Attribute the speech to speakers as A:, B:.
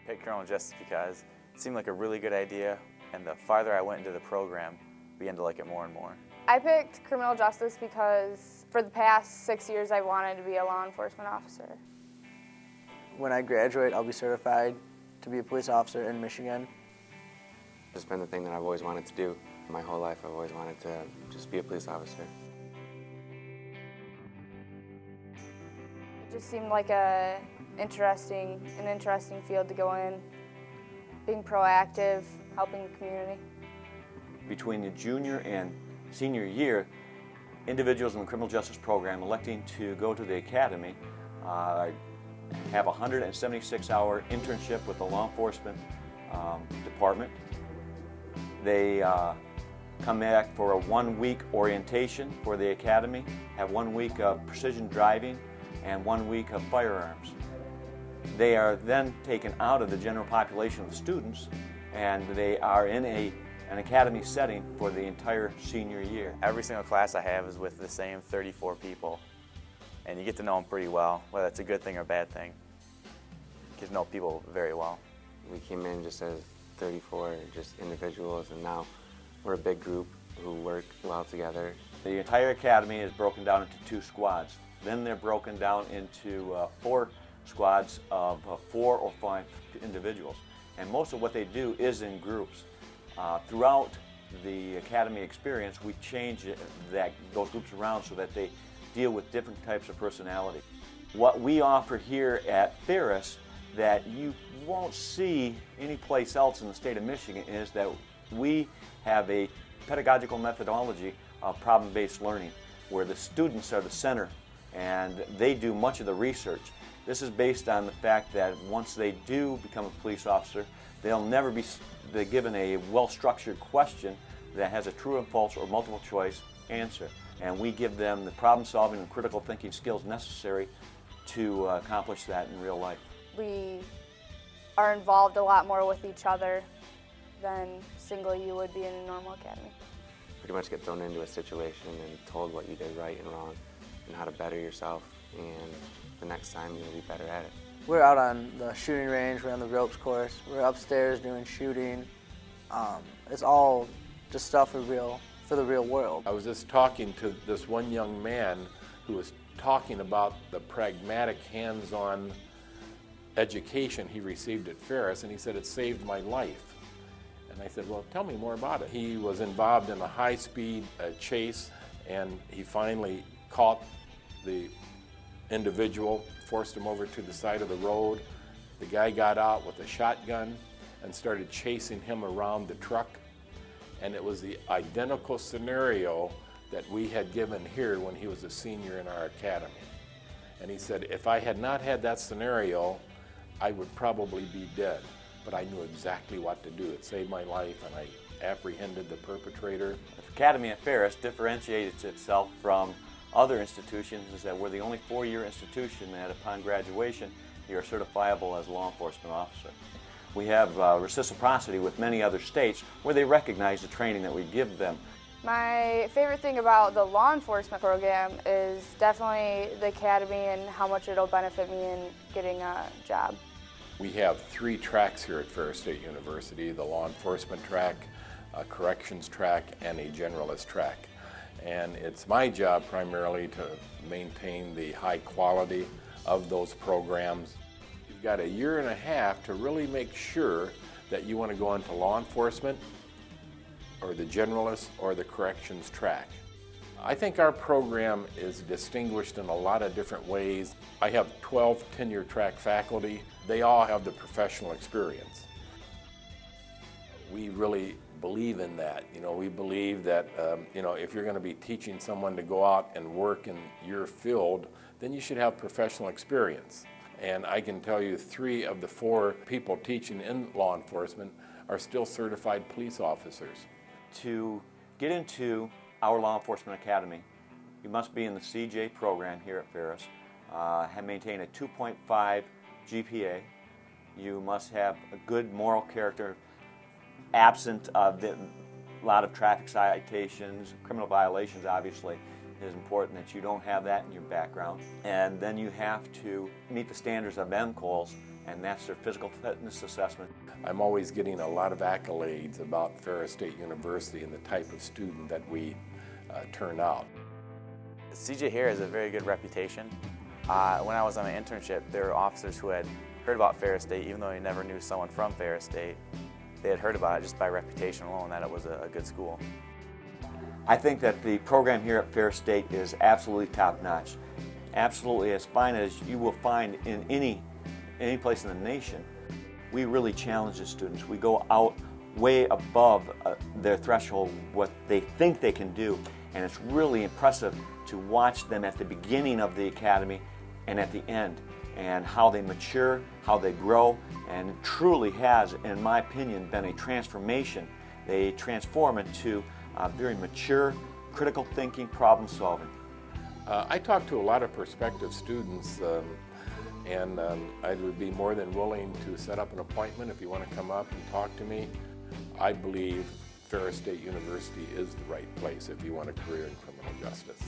A: picked criminal justice because it seemed like a really good idea, and the farther I went into the program, I began to like it more and more.
B: I picked criminal justice because for the past 6 years I wanted to be a law enforcement officer.
C: When I graduate, I'll be certified to be a police officer in Michigan.
D: It's been the thing that I've always wanted to do. My whole life I've always wanted to just be a police officer.
B: It just seemed like an interesting field to go in, being proactive, helping the community.
E: Between the junior and senior year, individuals in the criminal justice program electing to go to the academy have a 176-hour internship with the law enforcement department. They come back for a 1-week orientation for the academy, have 1 week of precision driving, and 1 week of firearms. They are then taken out of the general population of students, and they are in an academy setting for the entire senior year.
A: Every single class I have is with the same 34 people, and you get to know them pretty well, whether it's a good thing or a bad thing. You get to know people very well.
D: We came in just as 34 just individuals, and now we're a big group who work well together.
E: The entire academy is broken down into 2 squads. Then they're broken down into 4 squads of 4 or 5 individuals. And most of what they do is in groups. Throughout the academy experience, we change those groups around so that they deal with different types of personality. What we offer here at Ferris that you won't see anyplace else in the state of Michigan is that we have a pedagogical methodology of problem-based learning where the students are the center and they do much of the research. This is based on the fact that once they do become a police officer, they'll never be given a well-structured question that has a true and false or multiple choice answer. And we give them the problem-solving and critical thinking skills necessary to accomplish that in real life.
B: We are involved a lot more with each other than singly you would be in a normal academy.
D: Pretty much get thrown into a situation and told what you did right and wrong and how to better yourself, and the next time you'll be better at it.
C: We're out on the shooting range, we're on the ropes course, we're upstairs doing shooting. It's all just stuff for the real world.
F: I was just talking to this one young man who was talking about the pragmatic, hands-on education he received at Ferris, and he said, "It saved my life." And I said, "Well, tell me more about it." He was involved in a high-speed chase, and he finally caught the individual, forced him over to the side of the road. The guy got out with a shotgun and started chasing him around the truck. And it was the identical scenario that we had given here when he was a senior in our academy. And he said, if I had not had that scenario, I would probably be dead. But I knew exactly what to do. It saved my life, and I apprehended the perpetrator.
E: The Academy at Ferris differentiates itself from other institutions is that we're the only 4-year institution that upon graduation you are certifiable as a law enforcement officer. We have reciprocity with many other states where they recognize the training that we give them.
B: My favorite thing about the law enforcement program is definitely the academy and how much it'll benefit me in getting a job.
F: We have 3 tracks here at Ferris State University: the law enforcement track, a corrections track, and a generalist track. And it's my job primarily to maintain the high quality of those programs. You've got 1.5 years to really make sure that you want to go into law enforcement or the generalist or the corrections track. I think our program is distinguished in a lot of different ways. I have 12 tenure track faculty. They all have the professional experience. We really believe in that. We believe that if you're going to be teaching someone to go out and work in your field, then you should have professional experience. And I can tell you 3 of the 4 people teaching in law enforcement are still certified police officers.
E: To get into our law enforcement academy, you must be in the CJ program here at Ferris, maintain a 2.5 GPA. You must have a good moral character, absent of a lot of traffic citations, criminal violations obviously, It is important that you don't have that in your background. And then you have to meet the standards of MCOLS, and that's their physical fitness assessment.
F: I'm always getting a lot of accolades about Ferris State University and the type of student that we turn out.
A: CJ here has a very good reputation. When I was on my internship, there were officers who had heard about Ferris State, even though they never knew someone from Ferris State. They had heard about it just by reputation alone, that it was a good school.
E: I think that the program here at Ferris State is absolutely top-notch. Absolutely as fine as you will find in any place in the nation. We really challenge the students. We go out way above their threshold, what they think they can do, and it's really impressive to watch them at the beginning of the academy and at the end, and how they mature, how they grow, and it truly has, in my opinion, been a transformation. They transform into very mature, critical thinking, problem solving.
F: I talk to a lot of prospective students, and I would be more than willing to set up an appointment if you want to come up and talk to me. I believe Ferris State University is the right place if you want a career in criminal justice.